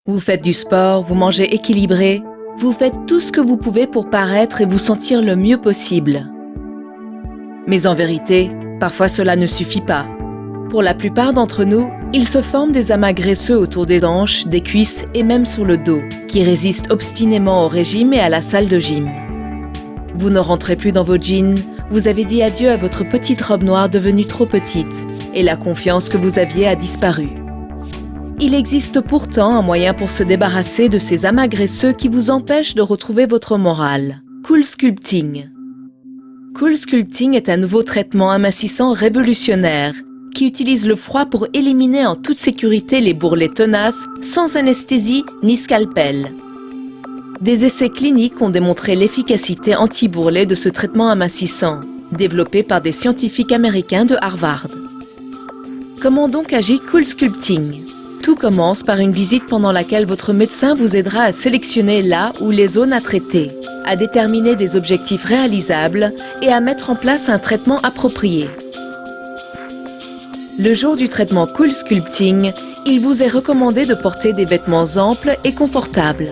Vous faites du sport, vous mangez équilibré, vous faites tout ce que vous pouvez pour paraître et vous sentir le mieux possible. Mais en vérité, parfois cela ne suffit pas. Pour la plupart d'entre nous, il se forme des amas graisseux autour des hanches, des cuisses et même sur le dos, qui résistent obstinément au régime et à la salle de gym. Vous ne rentrez plus dans vos jeans, vous avez dit adieu à votre petite robe noire devenue trop petite, et la confiance que vous aviez a disparu. Il existe pourtant un moyen pour se débarrasser de ces amas graisseux qui vous empêchent de retrouver votre morale. Cool Sculpting. Cool Sculpting est un nouveau traitement amincissant révolutionnaire qui utilise le froid pour éliminer en toute sécurité les bourrelets tenaces sans anesthésie ni scalpel. Des essais cliniques ont démontré l'efficacité anti-bourrelet de ce traitement amincissant, développé par des scientifiques américains de Harvard. Comment donc agit Cool Sculpting ? Tout commence par une visite pendant laquelle votre médecin vous aidera à sélectionner là ou les zones à traiter, à déterminer des objectifs réalisables et à mettre en place un traitement approprié. Le jour du traitement Cool Sculpting, il vous est recommandé de porter des vêtements amples et confortables.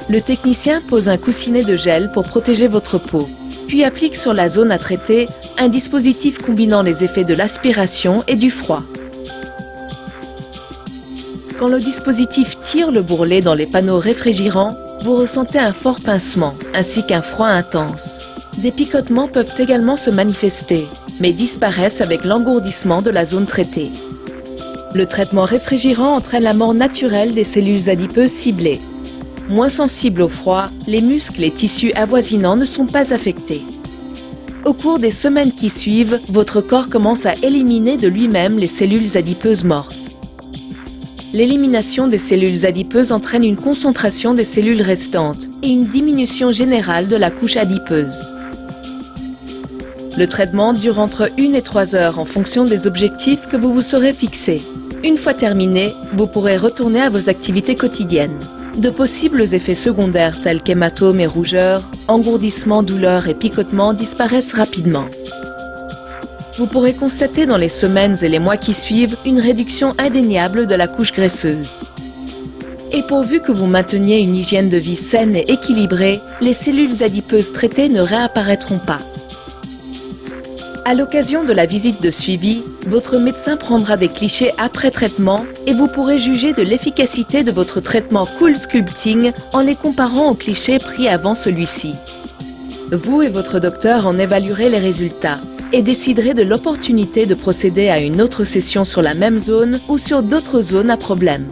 Le technicien pose un coussinet de gel pour protéger votre peau, puis applique sur la zone à traiter un dispositif combinant les effets de l'aspiration et du froid. Quand le dispositif tire le bourrelet dans les panneaux réfrigérants, vous ressentez un fort pincement ainsi qu'un froid intense. Des picotements peuvent également se manifester, mais disparaissent avec l'engourdissement de la zone traitée. Le traitement réfrigérant entraîne la mort naturelle des cellules adipeuses ciblées. Moins sensibles au froid, les muscles et tissus avoisinants ne sont pas affectés. Au cours des semaines qui suivent, votre corps commence à éliminer de lui-même les cellules adipeuses mortes. L'élimination des cellules adipeuses entraîne une concentration des cellules restantes et une diminution générale de la couche adipeuse. Le traitement dure entre 1 et 3 heures en fonction des objectifs que vous vous serez fixés. Une fois terminé, vous pourrez retourner à vos activités quotidiennes. De possibles effets secondaires tels qu'hématomes et rougeurs, engourdissements, douleurs et picotements disparaissent rapidement. Vous pourrez constater dans les semaines et les mois qui suivent une réduction indéniable de la couche graisseuse. Et pourvu que vous mainteniez une hygiène de vie saine et équilibrée, les cellules adipeuses traitées ne réapparaîtront pas. À l'occasion de la visite de suivi, votre médecin prendra des clichés après traitement et vous pourrez juger de l'efficacité de votre traitement Cool Sculpting en les comparant aux clichés pris avant celui-ci. Vous et votre docteur en évaluerez les résultats et déciderez de l'opportunité de procéder à une autre session sur la même zone ou sur d'autres zones à problème.